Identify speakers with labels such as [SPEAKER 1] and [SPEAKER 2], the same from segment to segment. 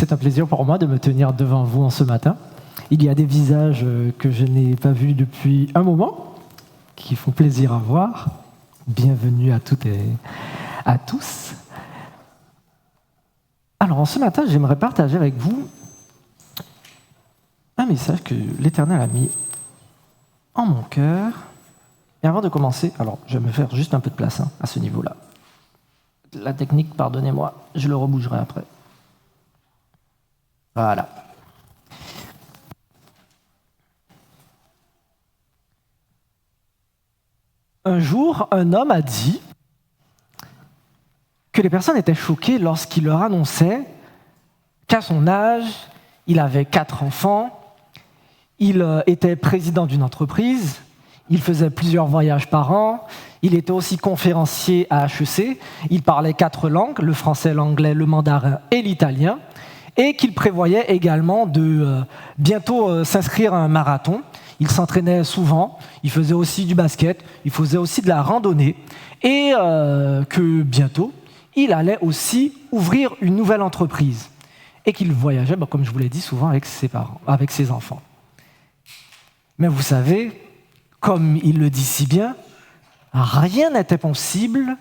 [SPEAKER 1] c'est un plaisir pour moi de me tenir devant vous en ce matin. Il y a des visages que je n'ai pas vus depuis un moment, qui font plaisir à voir. Bienvenue à toutes et à tous. Alors, ce matin, j'aimerais partager avec vous un message que l'Éternel a mis en mon cœur. Et avant de commencer, alors, je vais me faire juste un peu de place à ce niveau-là. La technique, pardonnez-moi, je le rebougerai après. Voilà. Un jour, un homme a dit que les personnes étaient choquées lorsqu'il leur annonçait qu'à son âge, il avait 4 enfants, il était président d'une entreprise, il faisait plusieurs voyages par an, il était aussi conférencier à HEC, il parlait 4 langues, le français, l'anglais, le mandarin et l'italien, et qu'il prévoyait également de bientôt s'inscrire à un marathon. Il s'entraînait souvent, il faisait aussi du basket, il faisait aussi de la randonnée, et que bientôt, il allait aussi ouvrir une nouvelle entreprise, et qu'il voyageait, comme je vous l'ai dit, souvent avec ses parents, avec ses enfants. Mais vous savez, comme il le dit si bien, rien n'était possible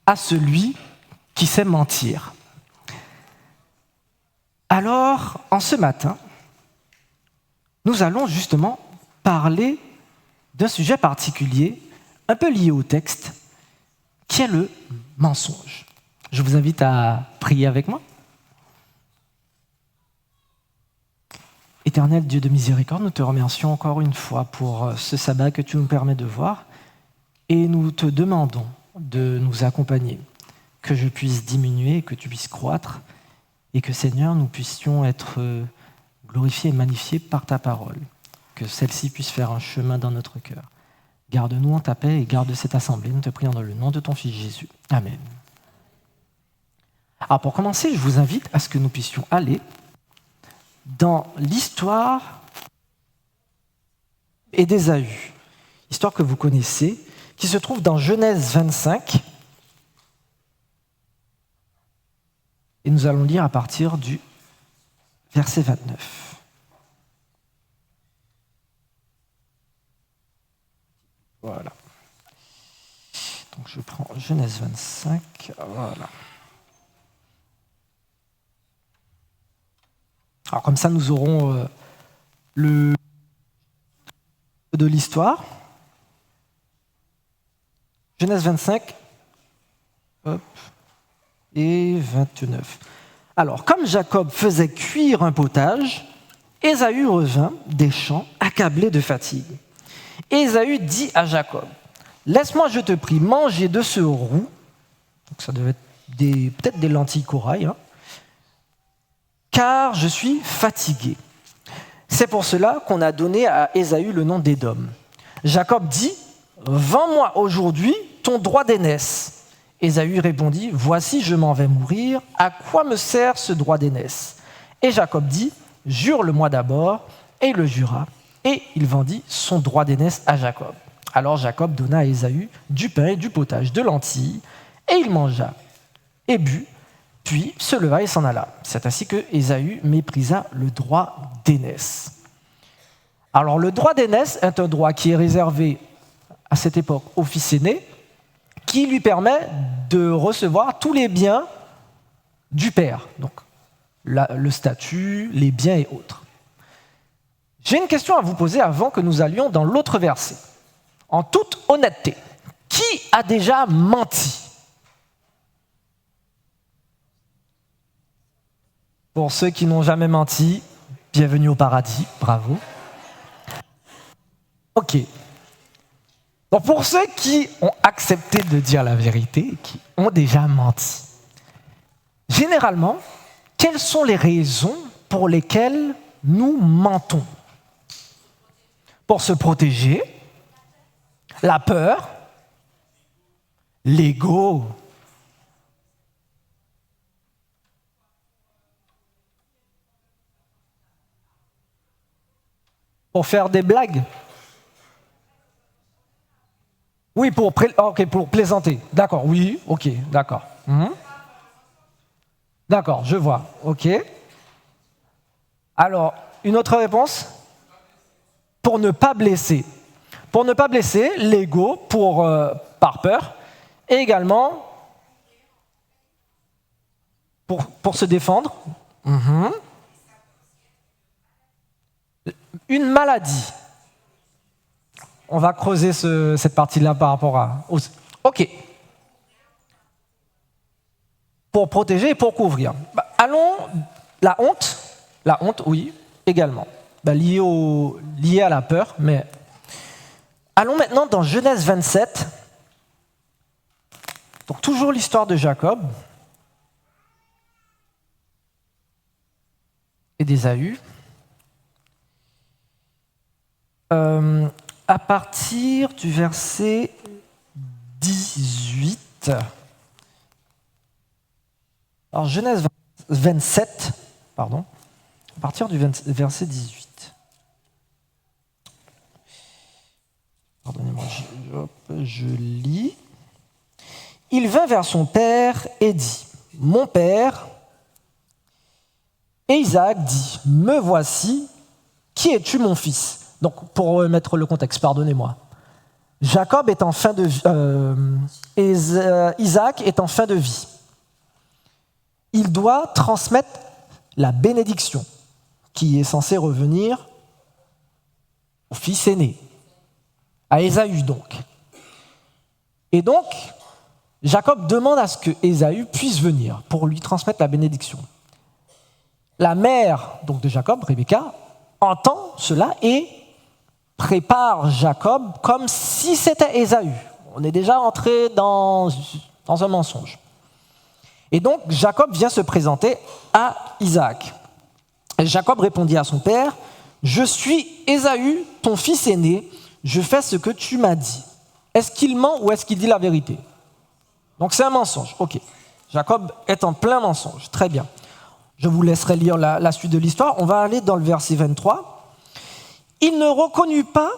[SPEAKER 1] à celui qui sait mentir. Alors, en ce matin, nous allons justement parler d'un sujet particulier, un peu lié au texte, qui est le mensonge. Je vous invite à prier avec moi. Éternel Dieu de miséricorde, nous te remercions encore une fois pour ce sabbat que tu nous permets de voir et nous te demandons de nous accompagner, que je puisse diminuer, que tu puisses croître et que Seigneur, nous puissions être glorifiés et magnifiés par ta parole, que celle-ci puisse faire un chemin dans notre cœur. Garde-nous en ta paix et garde cette assemblée. Nous te prions dans le nom de ton Fils Jésus. Amen. Alors pour commencer, je vous invite à ce que nous puissions aller dans l'histoire d'Ésaü, histoire que vous connaissez, qui se trouve dans Genèse 25. Et nous allons lire à partir du verset 29. Voilà. Donc je prends Genèse 25. Voilà. Alors comme ça, nous aurons le de l'histoire. Genèse 25 et 29. Alors, comme Jacob faisait cuire un potage, Ésaü revint des champs, accablé de fatigue. Ésaü dit à Jacob, « Laisse-moi, je te prie, manger de ce roux. » Donc ça devait être peut-être des lentilles corail, car je suis fatigué. C'est pour cela qu'on a donné à Ésaü le nom d'Édom. Jacob dit, « Vends-moi aujourd'hui ton droit d'aînesse. » Ésaü répondit, « Voici, je m'en vais mourir. À quoi me sert ce droit d'aînesse ?» Et Jacob dit, « Jure-le-moi d'abord. » Et il le jura. Et il vendit son droit d'aînesse à Jacob. Alors Jacob donna à Ésaü du pain et du potage de lentilles, et il mangea et but, puis se leva et s'en alla. C'est ainsi que Ésaü méprisa le droit d'aînesse. Alors le droit d'aînesse est un droit qui est réservé à cette époque au fils aîné, qui lui permet de recevoir tous les biens du père, donc le statut, les biens et autres. J'ai une question à vous poser avant que nous allions dans l'autre verset. En toute honnêteté, qui a déjà menti ? Pour ceux qui n'ont jamais menti, bienvenue au paradis, bravo. Ok. Donc pour ceux qui ont accepté de dire la vérité, qui ont déjà menti, généralement, quelles sont les raisons pour lesquelles nous mentons ? Pour se protéger, la peur, l'ego. Pour faire des blagues. Oui, pour plaisanter. D'accord, oui, ok, d'accord. D'accord, je vois, ok. Alors, une autre réponse? Pour ne pas blesser. Pour ne pas blesser, l'ego, par peur, et également pour se défendre. Une maladie. On va creuser cette partie-là par rapport à... Ok. Pour protéger et pour couvrir. Allons, la honte, oui, également. Liée à la peur, mais... Allons maintenant dans Genèse 27. Donc toujours l'histoire de Jacob et d'Ésaü. À partir du verset 18. Alors Genèse 27, pardon, à partir du verset 18. Pardonnez-moi, je lis. Il vint vers son père et dit, « Mon père ?» Et Isaac dit, « Me voici, qui es-tu mon fils ?» Donc, pour remettre le contexte, pardonnez-moi. Jacob est en fin de vie, Isaac est en fin de vie. Il doit transmettre la bénédiction qui est censée revenir au fils aîné, à Ésaü donc. Et donc, Jacob demande à ce que Ésaü puisse venir pour lui transmettre la bénédiction. La mère donc de Jacob, Rebecca, entend cela et prépare Jacob comme si c'était Ésaü. On est déjà entré dans un mensonge. Et donc, Jacob vient se présenter à Isaac. Et Jacob répondit à son père, « Je suis Ésaü, ton fils aîné, je fais ce que tu m'as dit. » Est-ce qu'il ment ou est-ce qu'il dit la vérité? Donc c'est un mensonge. Ok. Jacob est en plein mensonge. Très bien. Je vous laisserai lire la suite de l'histoire. On va aller dans le verset 23. Il ne reconnut pas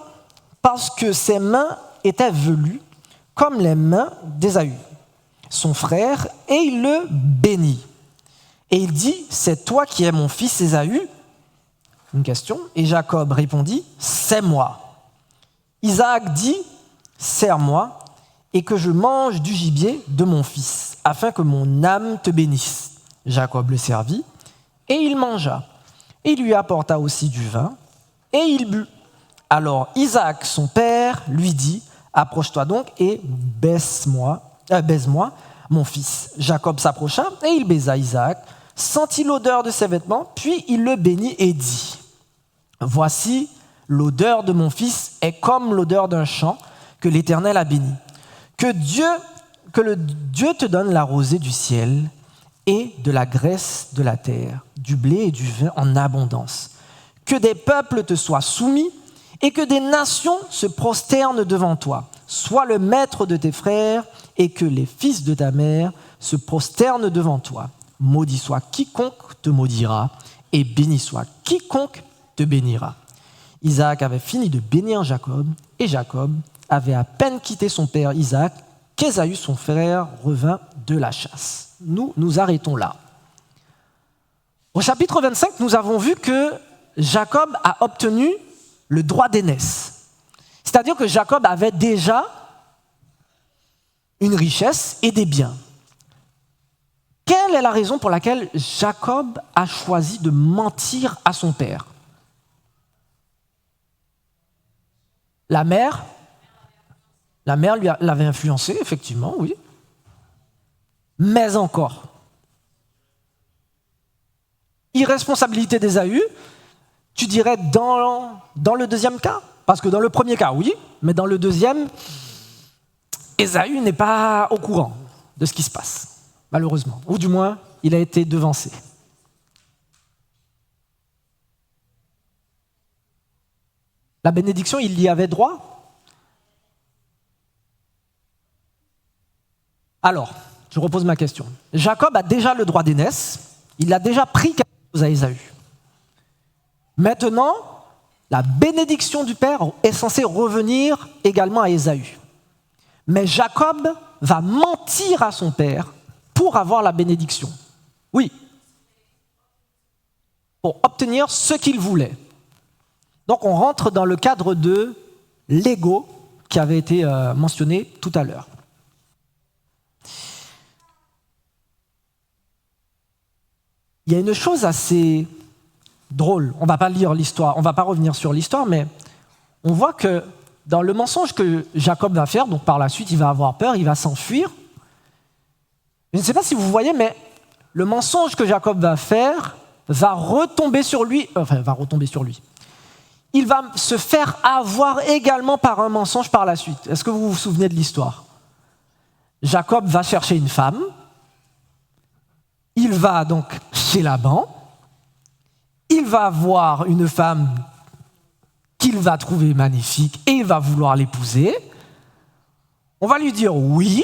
[SPEAKER 1] parce que ses mains étaient velues comme les mains d'Ésaü, son frère, et il le bénit. Et il dit, « C'est toi qui es mon fils Ésaü ?» Une question. Et Jacob répondit, « C'est moi. » Isaac dit, « Serre-moi, et que je mange du gibier de mon fils, afin que mon âme te bénisse. » Jacob le servit, et il mangea. Et il lui apporta aussi du vin, et il but. Alors Isaac, son père, lui dit, « Approche-toi donc et baise-moi, mon fils. » Jacob s'approcha, et il baisa Isaac, sentit l'odeur de ses vêtements, puis il le bénit et dit, « Voici, l'odeur de mon fils est comme l'odeur d'un champ que l'Éternel a béni. Que le Dieu te donne la rosée du ciel et de la graisse de la terre, du blé et du vin en abondance. Que des peuples te soient soumis et que des nations se prosternent devant toi. Sois le maître de tes frères et que les fils de ta mère se prosternent devant toi. Maudit soit quiconque te maudira et béni soit quiconque te bénira. » Isaac avait fini de bénir Jacob et Jacob avait à peine quitté son père Isaac qu'Ésaü, son frère, revint de la chasse. Nous arrêtons là. Au chapitre 25, nous avons vu que Jacob a obtenu le droit d'aînesse. C'est-à-dire que Jacob avait déjà une richesse et des biens. Quelle est la raison pour laquelle Jacob a choisi de mentir à son père? La mère l'avait influencé, effectivement, oui. Mais encore. Irresponsabilité d'Ésaü, tu dirais dans le deuxième cas? Parce que dans le premier cas, oui, mais dans le deuxième, Ésaü n'est pas au courant de ce qui se passe, malheureusement. Ou du moins, il a été devancé. La bénédiction, il y avait droit? Alors, je repose ma question. Jacob a déjà le droit d'aînesse, il a déjà pris quelque chose à Ésaü. Maintenant, la bénédiction du père est censée revenir également à Ésaü. Mais Jacob va mentir à son père pour avoir la bénédiction. Oui. pour obtenir ce qu'il voulait. Donc on rentre dans le cadre de l'ego qui avait été mentionné tout à l'heure. Il y a une chose assez drôle, on ne va pas lire l'histoire, on ne va pas revenir sur l'histoire, mais on voit que dans le mensonge que Jacob va faire, donc par la suite il va avoir peur, il va s'enfuir. Je ne sais pas si vous voyez, mais le mensonge que Jacob va faire va retomber sur lui. Il va se faire avoir également par un mensonge par la suite. Est-ce que vous vous souvenez de l'histoire? Jacob va chercher une femme. Il va donc chez Laban. Il va voir une femme qu'il va trouver magnifique et il va vouloir l'épouser. On va lui dire oui.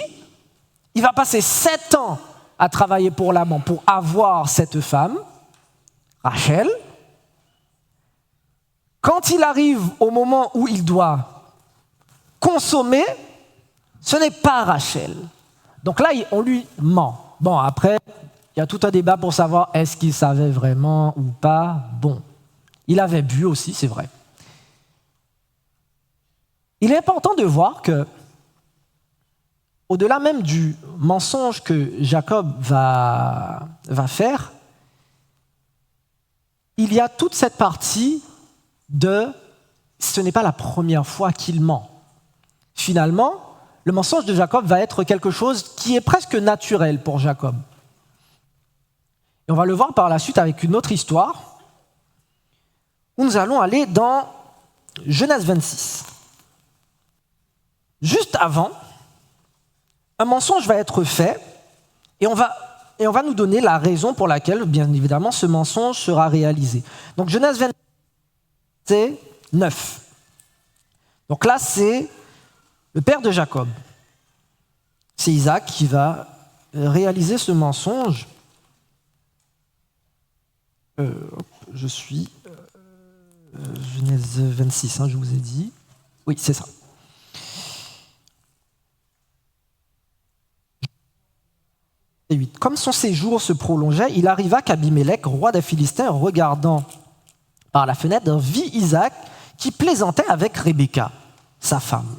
[SPEAKER 1] Il va passer 7 ans à travailler pour Laban pour avoir cette femme, Rachel. Quand il arrive au moment où il doit consommer, ce n'est pas Rachel. Donc là, on lui ment. Bon, après, il y a tout un débat pour savoir est-ce qu'il savait vraiment ou pas. Bon, il avait bu aussi, c'est vrai. Il est important de voir que, au-delà même du mensonge que Jacob va faire, il y a toute cette partie de ce n'est pas la première fois qu'il ment. Finalement, le mensonge de Jacob va être quelque chose qui est presque naturel pour Jacob. Et on va le voir par la suite avec une autre histoire où nous allons aller dans Genèse 26. Juste avant, un mensonge va être fait et on va nous donner la raison pour laquelle, bien évidemment, ce mensonge sera réalisé. Donc Genèse 26, c'est 9. Donc là, c'est le père de Jacob. C'est Isaac qui va réaliser ce mensonge. Je suis Genèse 26, je vous ai dit. Oui, c'est ça. Comme son séjour se prolongeait, il arriva qu'Abimelech, roi des Philistins, regardant par la fenêtre, vit Isaac qui plaisantait avec Rebecca, sa femme.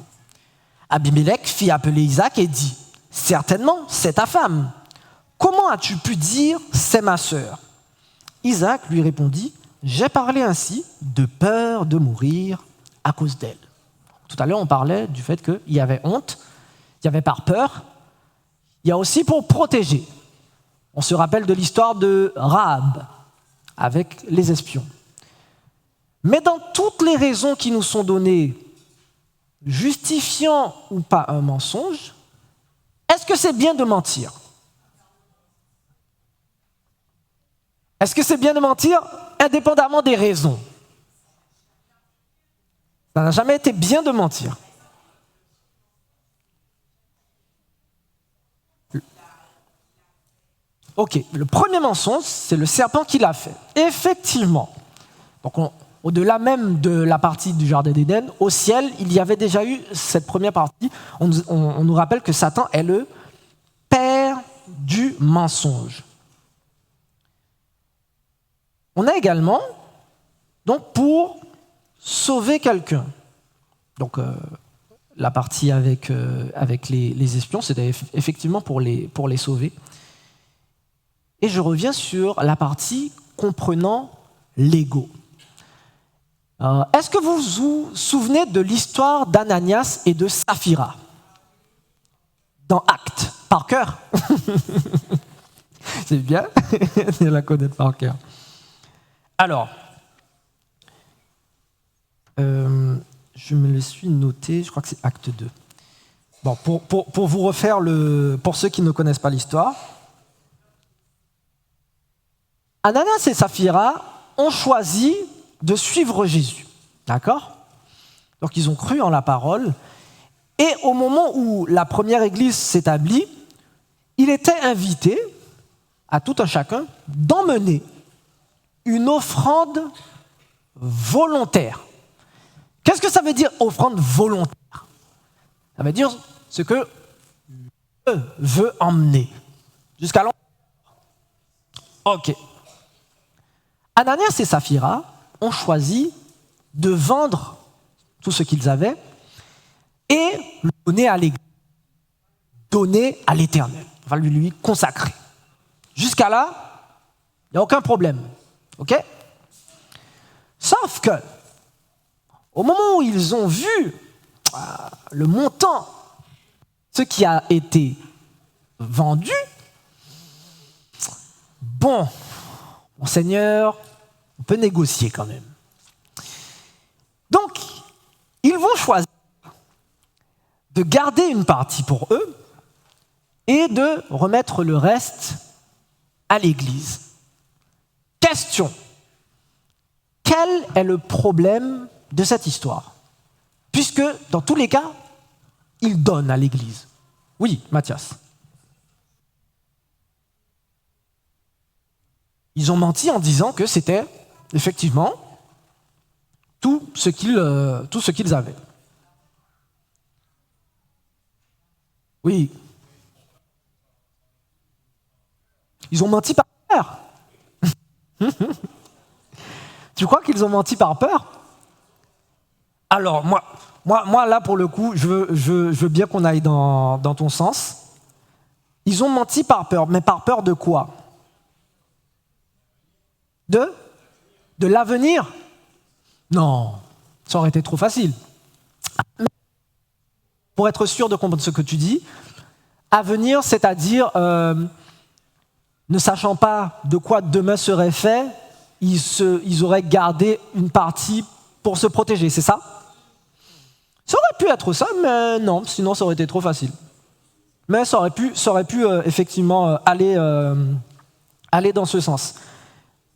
[SPEAKER 1] Abimelech fit appeler Isaac et dit : « Certainement, c'est ta femme. Comment as-tu pu dire : c'est ma sœur ? Isaac lui répondit : j'ai parlé ainsi de peur de mourir à cause d'elle. Tout à l'heure, on parlait du fait qu'il y avait honte, il y avait par peur. Il y a aussi pour protéger. On se rappelle de l'histoire de Rahab avec les espions. Mais dans toutes les raisons qui nous sont données, justifiant ou pas un mensonge, est-ce que c'est bien de mentir ? Est-ce que c'est bien de mentir indépendamment des raisons ? Ça n'a jamais été bien de mentir. Ok, le premier mensonge, c'est le serpent qui l'a fait. Effectivement. Donc au-delà même de la partie du Jardin d'Éden, au ciel, il y avait déjà eu cette première partie. On nous rappelle que Satan est le père du mensonge. On a également, donc pour sauver quelqu'un, donc la partie avec les espions, c'était effectivement pour les sauver. Et je reviens sur la partie comprenant l'ego. Est-ce que vous vous souvenez de l'histoire d'Ananias et de Saphira dans Actes, par cœur? C'est bien de la connaître par cœur. Alors, je me le suis noté, je crois que c'est Acte 2. Bon, pour vous refaire, pour ceux qui ne connaissent pas l'histoire, Ananias et Saphira ont choisi de suivre Jésus. D'accord ? Donc ils ont cru en la parole. Et au moment où la première église s'établit, il était invité à tout un chacun d'emmener une offrande volontaire. Qu'est-ce que ça veut dire, offrande volontaire ? Ça veut dire ce que Dieu veut emmener. Jusqu'à là. Ok. Ananias et Saphira ont choisi de vendre tout ce qu'ils avaient et le donner à l'Église, donner à l'Éternel, on va lui consacrer. Jusqu'à là, il n'y a aucun problème. OK ? Sauf que, au moment où ils ont vu le montant, ce qui a été vendu, bon, mon Seigneur, on peut négocier quand même. Donc, ils vont choisir de garder une partie pour eux et de remettre le reste à l'Église. Question. Quel est le problème de cette histoire ? Puisque, dans tous les cas, ils donnent à l'Église. Oui, Mathias. Ils ont menti en disant que c'était, effectivement, tout ce qu'ils avaient. Oui. Ils ont menti par peur. Tu crois qu'ils ont menti par peur ? Alors, moi, là, pour le coup, je veux bien qu'on aille dans ton sens. Ils ont menti par peur, mais par peur de quoi ? De l'avenir ? Non, ça aurait été trop facile. Pour être sûr de comprendre ce que tu dis, avenir, c'est-à-dire, ne sachant pas de quoi demain serait fait, ils auraient gardé une partie pour se protéger, c'est ça ? Ça aurait pu être ça, mais non, sinon ça aurait été trop facile. Mais ça aurait pu effectivement aller dans ce sens.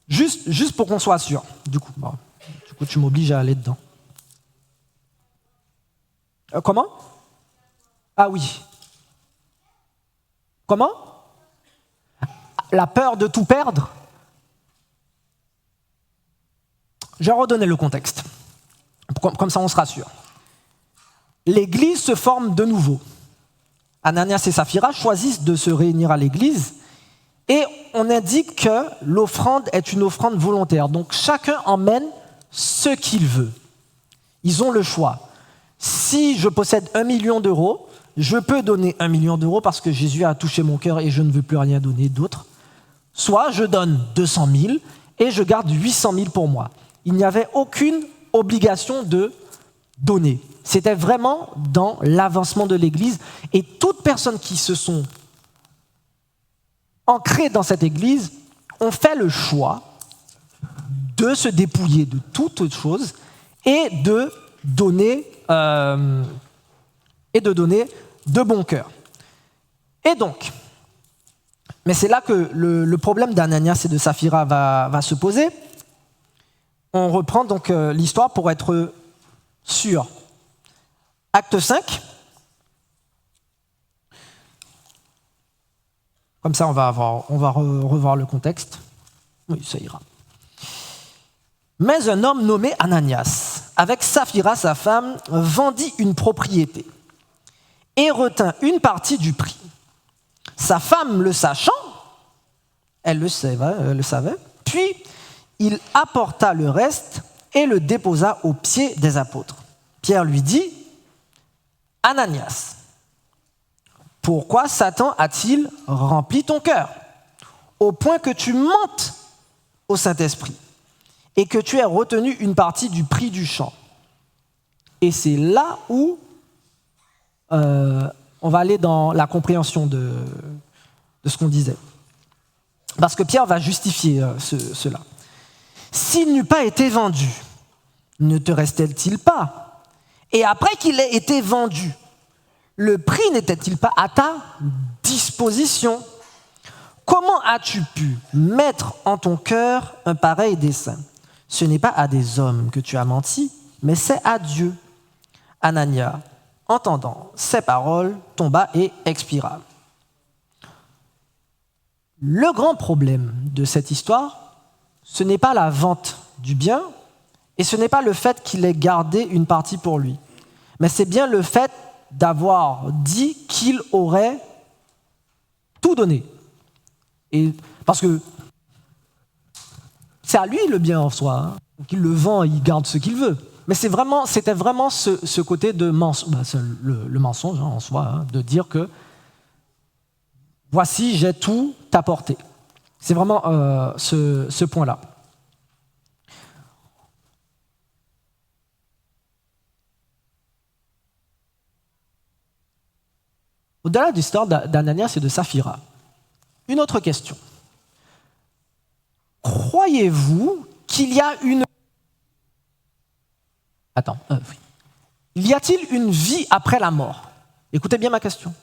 [SPEAKER 1] Juste pour qu'on soit sûr. Du coup, tu m'obliges à aller dedans. Comment ? Ah oui. Comment ? La peur de tout perdre ? Je vais redonner le contexte. Comme ça, on sera sûr. L'Église se forme de nouveau. Ananias et Saphira choisissent de se réunir à l'Église et on indique que l'offrande est une offrande volontaire. Donc chacun emmène ce qu'il veut. Ils ont le choix. Si je possède 1 million d'euros, je peux donner 1 million d'euros parce que Jésus a touché mon cœur et je ne veux plus rien donner d'autre. Soit je donne 200 000 et je garde 800 000 pour moi. Il n'y avait aucune obligation de donner. C'était vraiment dans l'avancement de l'Église. Et toutes personnes qui se sont ancrées dans cette Église ont fait le choix de se dépouiller de toute autre chose et de donner de bon cœur. Et donc, mais c'est là que le problème d'Ananias et de Saphira va se poser. On reprend donc l'histoire pour être sûr. Acte 5. Comme ça, on va revoir le contexte. Oui, ça ira. Mais un homme nommé Ananias, avec Saphira, sa femme, vendit une propriété et retint une partie du prix. Sa femme, le sachant, elle le savait, puis il apporta le reste et le déposa aux pieds des apôtres. Pierre lui dit, « Ananias, pourquoi Satan a-t-il rempli ton cœur, au point que tu mentes au Saint-Esprit et que tu aies retenu une partie du prix du champ ?» Et c'est là où on va aller dans la compréhension de ce qu'on disait. Parce que Pierre va justifier cela. « S'il n'eût pas été vendu, ne te restait-il pas ? Et après qu'il ait été vendu, le prix n'était-il pas à ta disposition ? Comment as-tu pu mettre en ton cœur un pareil dessein ? Ce n'est pas à des hommes que tu as menti, mais c'est à Dieu. » Anania, entendant ces paroles, tomba et expira. Le grand problème de cette histoire, ce n'est pas la vente du bien et ce n'est pas le fait qu'il ait gardé une partie pour lui, mais c'est bien le fait d'avoir dit qu'il aurait tout donné. Et parce que c'est à lui le bien en soi. Hein. Donc, il le vend, il garde ce qu'il veut. Mais c'était vraiment ce côté de le mensonge hein, en soi, hein, de dire que voici, j'ai tout apporté. C'est vraiment ce point-là. Au-delà de l'histoire d'Ananias et de Saphira, une autre question. Croyez-vous qu'il y a une... Attends, oui. Y a-t-il une vie après la mort? Écoutez bien ma question.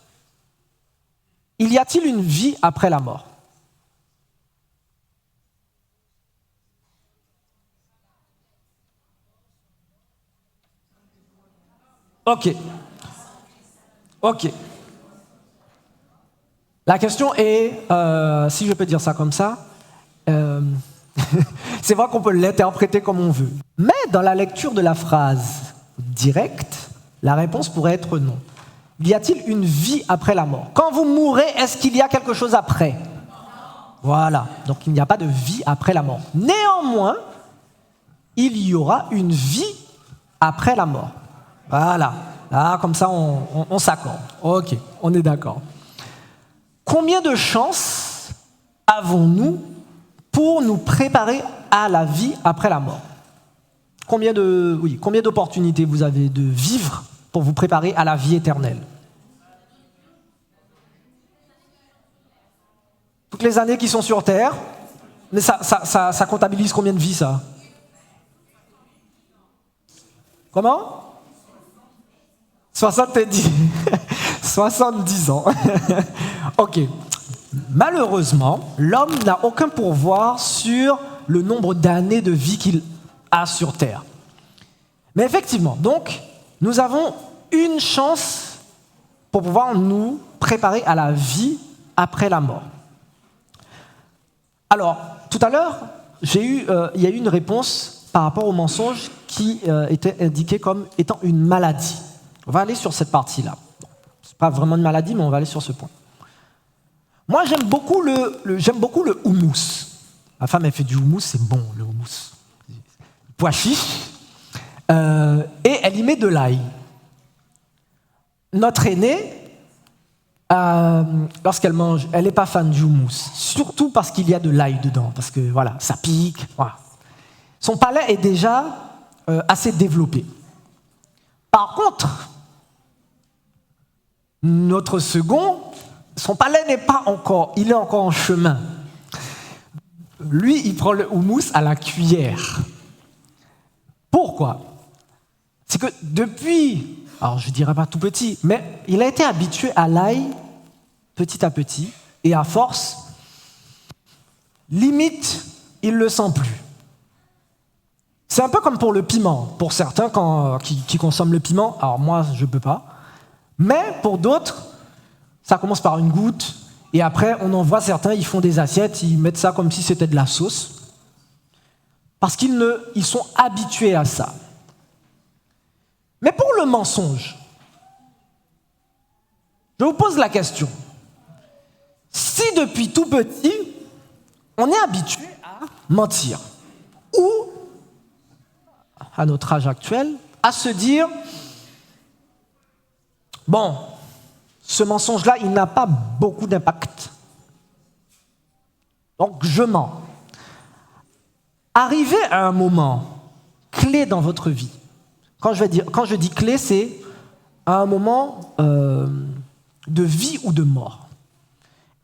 [SPEAKER 1] Y a-t-il une vie après la mort? Ok. La question est, si je peux dire ça comme ça, c'est vrai qu'on peut l'interpréter comme on veut. Mais dans la lecture de la phrase directe, la réponse pourrait être non. Y a-t-il une vie après la mort? Quand vous mourrez, est-ce qu'il y a quelque chose après? Voilà, donc il n'y a pas de vie après la mort. Néanmoins, il y aura une vie après la mort. Voilà, là, comme ça, on s'accorde. Ok, on est d'accord. Combien de chances avons-nous pour nous préparer à la vie après la mort? Combien d'opportunités vous avez de vivre pour vous préparer à la vie éternelle? Toutes les années qui sont sur Terre, mais ça comptabilise combien de vies, ça? Comment? 70. 70 ans. Ok. Malheureusement, l'homme n'a aucun pouvoir sur le nombre d'années de vie qu'il a sur Terre. Mais effectivement, donc, nous avons une chance pour pouvoir nous préparer à la vie après la mort. Alors, tout à l'heure, il y a eu une réponse par rapport au mensonge qui était indiqué comme étant une maladie. On va aller sur cette partie-là. Ce n'est pas vraiment une maladie, mais on va aller sur ce point. Moi, j'aime beaucoup le houmous. Ma femme, elle fait du houmous, c'est bon, le houmous. Pois chiche. Et elle y met de l'ail. Notre aînée, lorsqu'elle mange, elle n'est pas fan du houmous. Surtout parce qu'il y a de l'ail dedans. Parce que, voilà, ça pique. Voilà. Son palais est déjà assez développé. Par contre, notre second, son palais n'est pas encore, il est encore en chemin. Lui, il prend le houmous à la cuillère. Pourquoi? C'est que depuis, alors je ne dirais pas tout petit, mais il a été habitué à l'ail petit à petit, et à force, limite, il ne le sent plus. C'est un peu comme pour le piment. Pour certains qui consomment le piment, alors moi, je ne peux pas. Mais pour d'autres, ça commence par une goutte, et après, on en voit certains, ils font des assiettes, ils mettent ça comme si c'était de la sauce, parce qu'ils sont habitués à ça. Mais pour le mensonge, je vous pose la question. Si depuis tout petit, on est habitué à mentir, ou, à notre âge actuel, à se dire, bon, ce mensonge-là, il n'a pas beaucoup d'impact. Donc, je mens. Arrivé à un moment clé dans votre vie, quand je dis clé, c'est à un moment de vie ou de mort.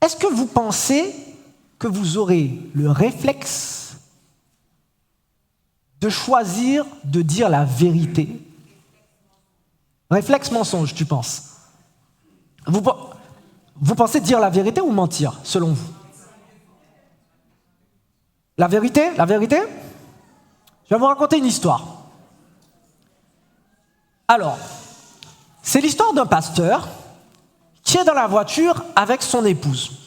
[SPEAKER 1] Est-ce que vous pensez que vous aurez le réflexe de choisir de dire la vérité? Réflexe mensonge, tu penses? Vous pensez dire la vérité ou mentir, selon vous? La vérité? La vérité? Je vais vous raconter une histoire. Alors, c'est l'histoire d'un pasteur qui est dans la voiture avec son épouse.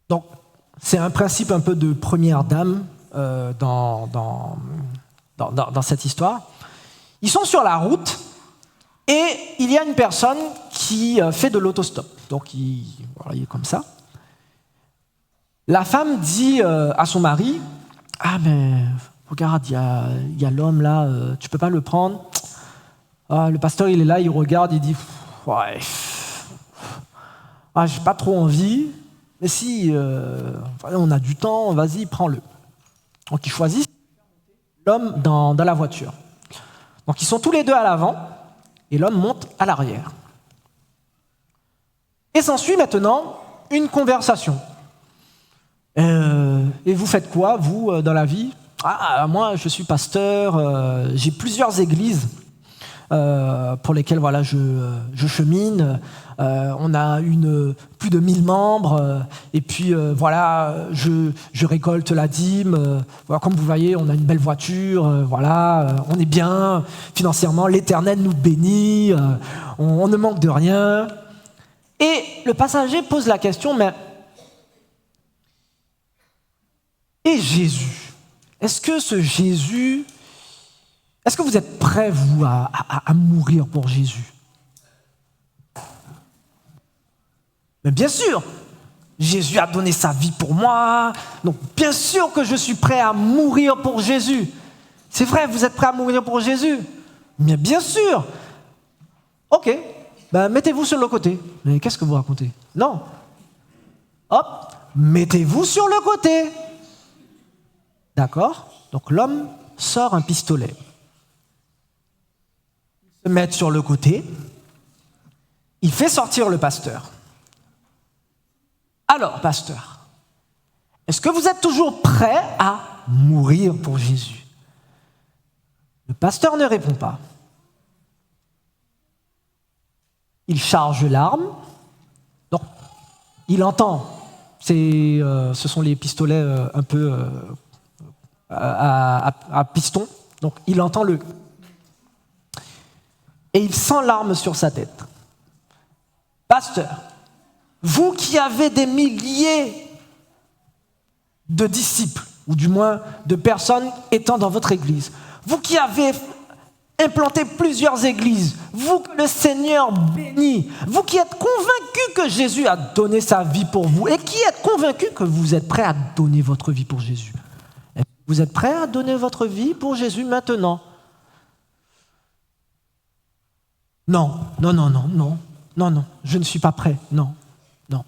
[SPEAKER 1] Donc, c'est un principe un peu de première dame dans cette histoire. Ils sont sur la route et il y a une personne qui fait de l'autostop. Donc, il est comme ça. La femme dit à son mari, « Ah, mais regarde, il y a l'homme là, tu peux pas le prendre ?» Ah, le pasteur, il est là, il regarde, il dit, « Ouais, j'ai pas trop envie, mais si on a du temps, vas-y, prends-le. » Donc, ils choisissent l'homme dans la voiture. Donc, ils sont tous les deux à l'avant, et l'homme monte à l'arrière. Et s'ensuit maintenant une conversation. Et vous faites quoi, vous, dans la vie ? Ah, moi, je suis pasteur, j'ai plusieurs églises pour lesquelles voilà, je chemine. On a plus de 1000 membres, et puis voilà, je récolte la dîme. Voilà, comme vous voyez, on a une belle voiture, voilà, on est bien financièrement, l'Éternel nous bénit, on ne manque de rien. Et le passager pose la question, mais et Jésus? Est-ce que vous êtes prêts, vous, à mourir pour Jésus? Mais bien sûr, Jésus a donné sa vie pour moi, donc bien sûr que je suis prêt à mourir pour Jésus. C'est vrai, vous êtes prêts à mourir pour Jésus? Mais bien sûr. Ok, ben mettez-vous sur le côté. Mais qu'est-ce que vous racontez? Non. Hop, mettez-vous sur le côté. D'accord? Donc l'homme sort un pistolet. Il se met sur le côté. Il fait sortir le pasteur. Alors, pasteur, est-ce que vous êtes toujours prêt à mourir pour Jésus? Le pasteur ne répond pas. Il charge l'arme. Donc, il entend. Ce sont les pistolets un peu à piston. Donc, il entend le... Et il sent l'arme sur sa tête. Pasteur, vous qui avez des milliers de disciples, ou du moins de personnes étant dans votre église, vous qui avez implanté plusieurs églises, vous que le Seigneur bénit, vous qui êtes convaincus que Jésus a donné sa vie pour vous, et qui êtes convaincus que vous êtes prêts à donner votre vie pour Jésus. Vous êtes prêts à donner votre vie pour Jésus maintenant? Non, non, non, non, non, non, non, je ne suis pas prêt, non, non.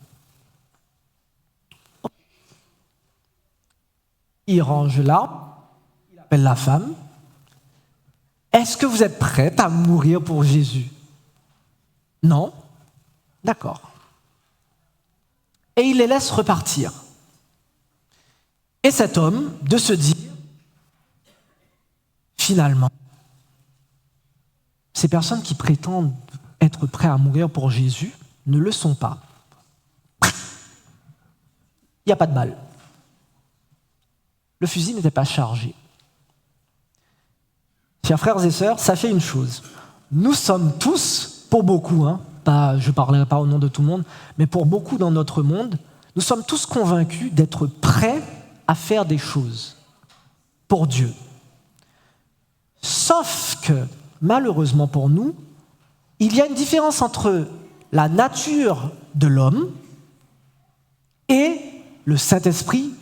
[SPEAKER 1] Il range l'arme, il appelle la femme. Est-ce que vous êtes prête à mourir pour Jésus? Non? D'accord. Et il les laisse repartir. Et cet homme, de se dire, finalement, ces personnes qui prétendent être prêtes à mourir pour Jésus ne le sont pas. Il n'y a pas de balle. Le fusil n'était pas chargé. Chers frères et sœurs, sachez une chose. Nous sommes tous, pour beaucoup, je ne parlerai pas au nom de tout le monde, mais pour beaucoup dans notre monde, nous sommes tous convaincus d'être prêts à faire des choses pour Dieu. Sauf que, malheureusement pour nous, il y a une différence entre la nature de l'homme et le Saint-Esprit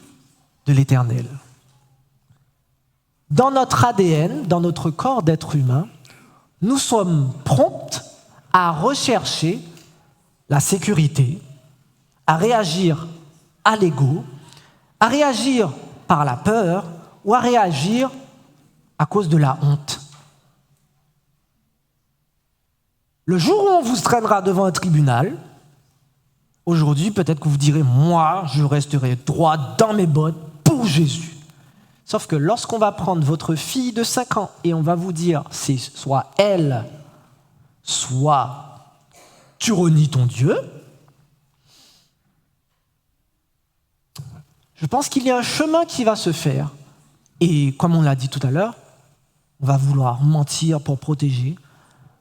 [SPEAKER 1] de l'Éternel. Dans notre ADN, dans notre corps d'être humain, nous sommes prompts à rechercher la sécurité, à réagir à l'ego, à réagir par la peur ou à réagir à cause de la honte. Le jour où on vous traînera devant un tribunal, aujourd'hui, peut-être que vous direz « Moi, je resterai droit dans mes bottes pour Jésus ». Sauf que lorsqu'on va prendre votre fille de 5 ans et on va vous dire « C'est soit elle, soit tu renies ton Dieu », je pense qu'il y a un chemin qui va se faire. Et comme on l'a dit tout à l'heure, on va vouloir mentir pour protéger,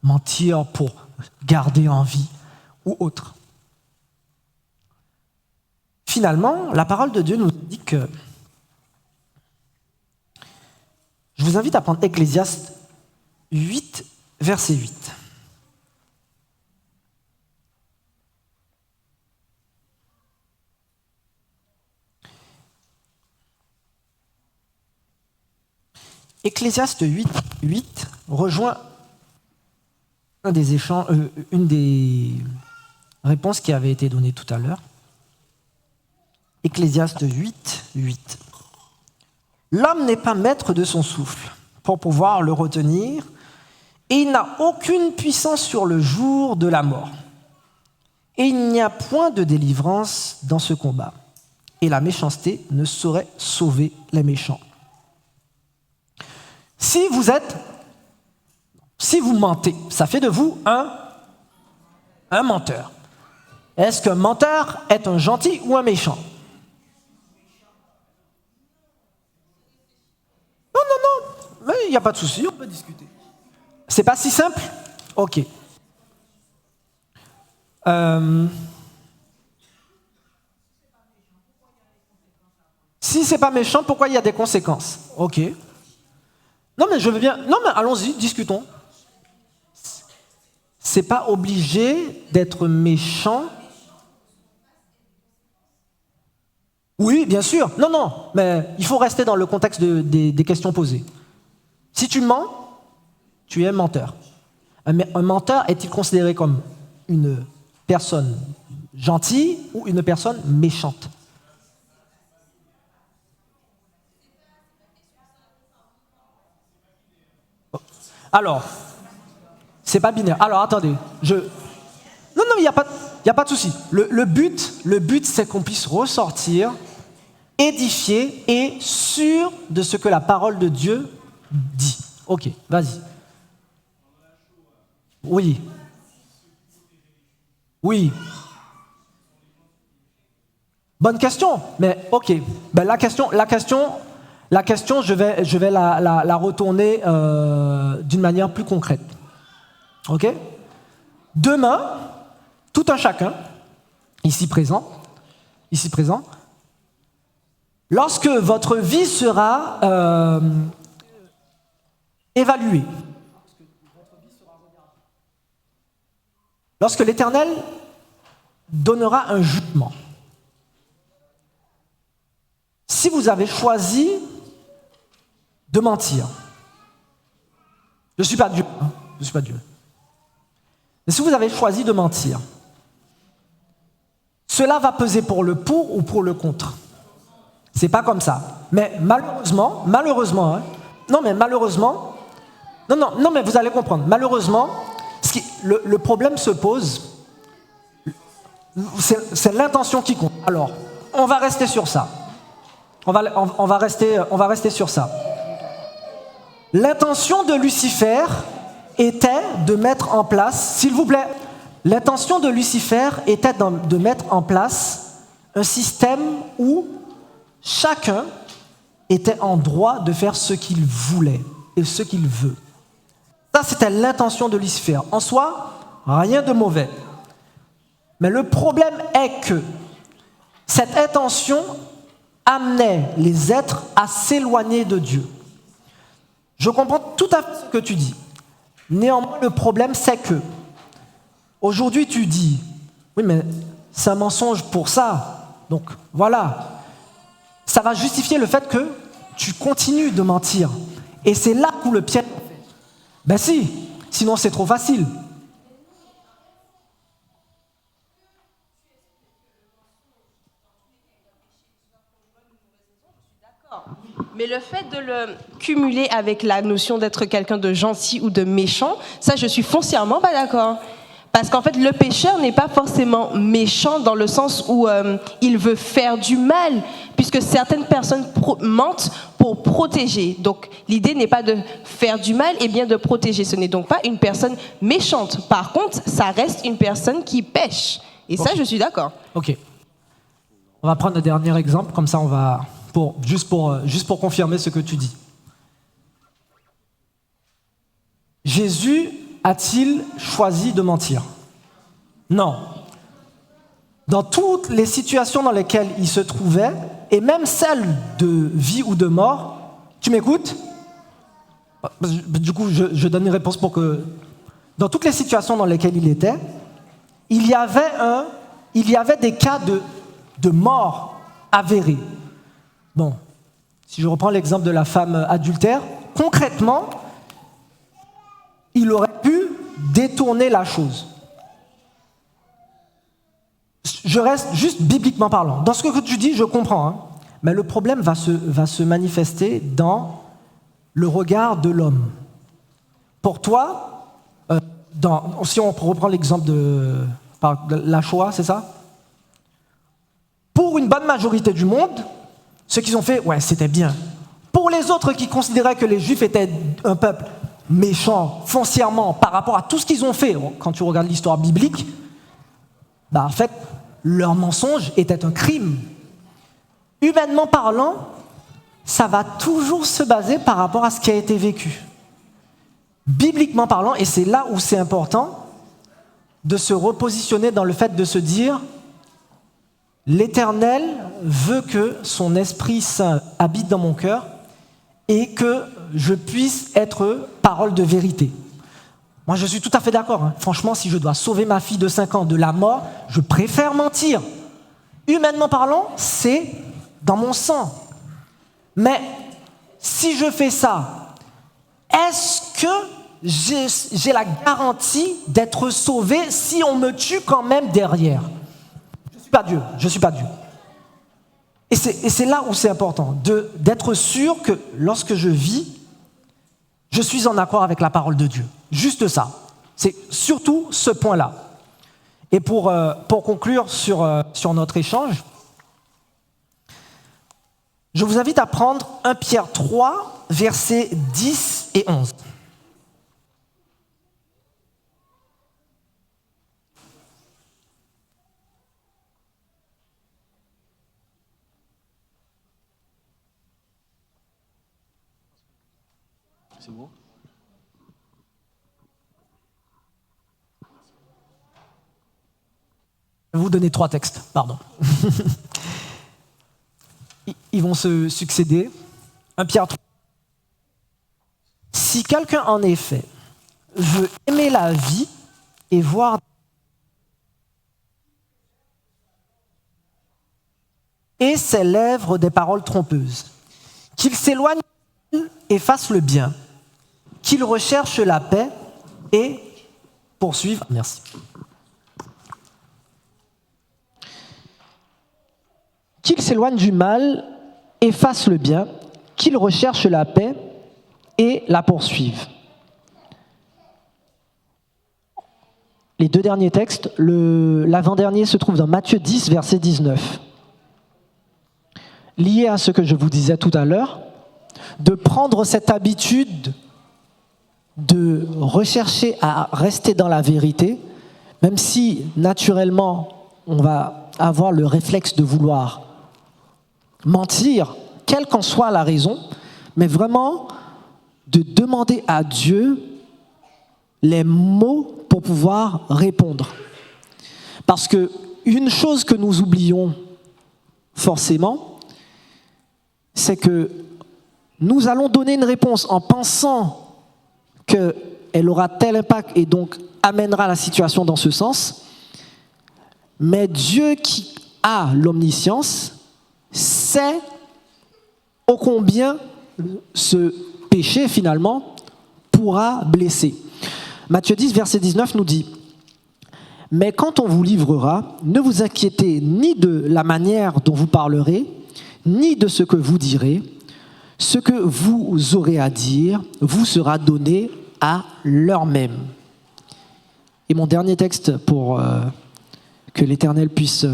[SPEAKER 1] mentir pour garder en vie ou autre. Finalement, la parole de Dieu nous dit que... Je vous invite à prendre Ecclésiaste 8, verset 8. Ecclésiaste 8 rejoint une des réponses qui avait été donnée tout à l'heure. Ecclésiaste 8. L'homme n'est pas maître de son souffle pour pouvoir le retenir, et il n'a aucune puissance sur le jour de la mort. Et il n'y a point de délivrance dans ce combat. Et la méchanceté ne saurait sauver les méchants. Si vous mentez, ça fait de vous un menteur. Est-ce qu'un menteur est un gentil ou un méchant? Non, mais il n'y a pas de souci, on peut discuter. C'est pas si simple? Ok. Si c'est pas méchant, pourquoi il y a des conséquences? Ok. Non mais je veux bien. Non mais allons-y, discutons. C'est pas obligé d'être méchant. Oui, bien sûr. Non, mais il faut rester dans le contexte des questions posées. Si tu mens, tu es menteur. Un menteur est-il considéré comme une personne gentille ou une personne méchante? Alors, c'est pas binaire. Alors, attendez. Non, il n'y a pas de souci. Le but, c'est qu'on puisse ressortir édifié et sûr de ce que la parole de Dieu dit. Ok, vas-y. Oui. Bonne question, mais ok. Ben, la question, je vais la retourner d'une manière plus concrète. Ok? Demain, tout un chacun, ici présent, lorsque votre vie sera évaluée, lorsque l'Éternel donnera un jugement, si vous avez choisi de mentir, je ne suis pas Dieu, mais si vous avez choisi de mentir, cela va peser pour le pour ou pour le contre. C'est pas comme ça. Mais malheureusement, non mais vous allez comprendre. Malheureusement, le problème se pose, c'est l'intention qui compte. Alors, on va rester sur ça. On va rester sur ça. L'intention de Lucifer était de mettre en place, s'il vous plaît, l'intention de Lucifer était de mettre en place un système où chacun était en droit de faire ce qu'il voulait et ce qu'il veut. Ça, c'était l'intention de Lucifer. En soi, rien de mauvais. Mais le problème est que cette intention amenait les êtres à s'éloigner de Dieu. Je comprends tout à fait ce que tu dis. Néanmoins, le problème, c'est que aujourd'hui, tu dis, oui, mais c'est un mensonge pour ça. Donc, voilà. Ça va justifier le fait que tu continues de mentir. Et c'est là où le piège. Ben si, sinon c'est trop facile.
[SPEAKER 2] Mais le fait de le cumuler avec la notion d'être quelqu'un de gentil ou de méchant, ça je suis foncièrement pas d'accord. Parce qu'en fait, le pécheur n'est pas forcément méchant dans le sens où il veut faire du mal, puisque certaines personnes mentent pour protéger. Donc, l'idée n'est pas de faire du mal, et bien de protéger. Ce n'est donc pas une personne méchante. Par contre, ça reste une personne qui pêche. Et ça, je suis d'accord.
[SPEAKER 1] Ok. On va prendre le dernier exemple, comme ça on va... Juste pour confirmer ce que tu dis. Jésus a-t-il choisi de mentir? Non. Dans toutes les situations dans lesquelles il se trouvait, et même celles de vie ou de mort, tu m'écoutes? Du coup, je donne une réponse pour que... Dans toutes les situations dans lesquelles il était, il y avait des cas de mort avérés. Bon, si je reprends l'exemple de la femme adultère, concrètement, il aurait pu détourner la chose. Je reste juste bibliquement parlant. Dans ce que tu dis, je comprends. Hein, mais le problème va se manifester dans le regard de l'homme. Pour toi, si on reprend l'exemple de la Shoah, c'est ça ? Pour une bonne majorité du monde, ce qu'ils ont fait, ouais, c'était bien. Pour les autres qui considéraient que les Juifs étaient un peuple méchant, foncièrement, par rapport à tout ce qu'ils ont fait, quand tu regardes l'histoire biblique, en fait, leur mensonge était un crime. Humainement parlant, ça va toujours se baser par rapport à ce qui a été vécu. Bibliquement parlant, et c'est là où c'est important de se repositionner dans le fait de se dire « L'Éternel veut que son Esprit Saint habite dans mon cœur et que je puisse être parole de vérité. » Moi, je suis tout à fait d'accord. Hein. Franchement, si je dois sauver ma fille de 5 ans de la mort, je préfère mentir. Humainement parlant, c'est dans mon sang. Mais si je fais ça, est-ce que j'ai la garantie d'être sauvé si on me tue quand même derrière ? Je ne suis pas Dieu. Et c'est là où c'est important, d'être sûr que lorsque je vis, je suis en accord avec la parole de Dieu. Juste ça. C'est surtout ce point-là. Et pour conclure sur notre échange, je vous invite à prendre 1 Pierre 3, versets 10 et 11.
[SPEAKER 3] C'est bon ?
[SPEAKER 1] Je vais vous donner 3 textes, pardon. Ils vont se succéder. 1 Pierre 3. Si quelqu'un, en effet, veut aimer la vie et voir et ses lèvres des paroles trompeuses, qu'il s'éloigne et fasse le bien, qu'il recherche la paix et poursuive. Merci. Qu'il s'éloigne du mal et fasse le bien, qu'il recherche la paix et la poursuive. Les 2 derniers textes, l'avant-dernier se trouve dans Matthieu 10, verset 19. Lié à ce que je vous disais tout à l'heure, de prendre cette habitude de rechercher à rester dans la vérité, même si naturellement on va avoir le réflexe de vouloir mentir, quelle qu'en soit la raison, mais vraiment de demander à Dieu les mots pour pouvoir répondre. Parce que une chose que nous oublions forcément, c'est que nous allons donner une réponse en pensant qu'elle aura tel impact et donc amènera la situation dans ce sens, mais Dieu qui a l'omniscience sait ô combien ce péché, finalement, pourra blesser. Matthieu 10, verset 19 nous dit « Mais quand on vous livrera, ne vous inquiétez ni de la manière dont vous parlerez, ni de ce que vous direz. Ce que vous aurez à dire vous sera donné à l'heure même. » Et mon dernier texte pour que l'Éternel puisse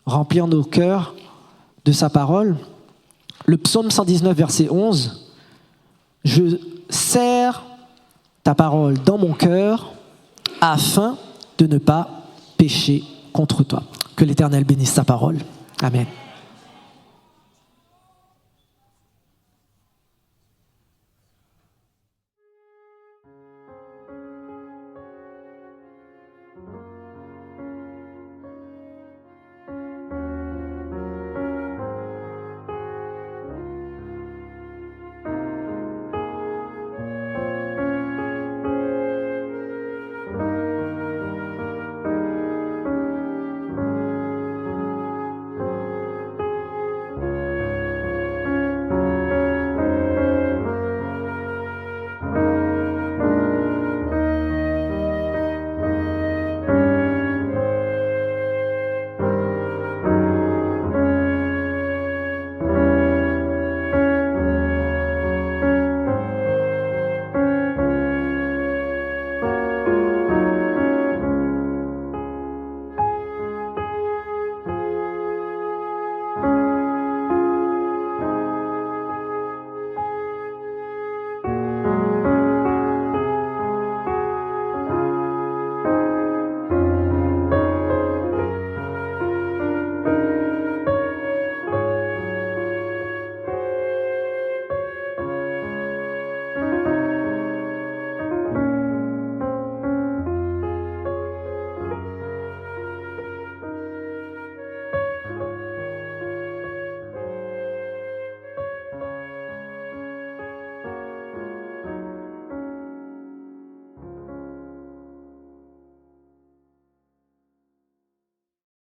[SPEAKER 1] remplir nos cœurs de sa parole, le psaume 119, verset 11, « Je serre ta parole dans mon cœur afin de ne pas pécher contre toi. » Que l'Éternel bénisse sa parole. Amen.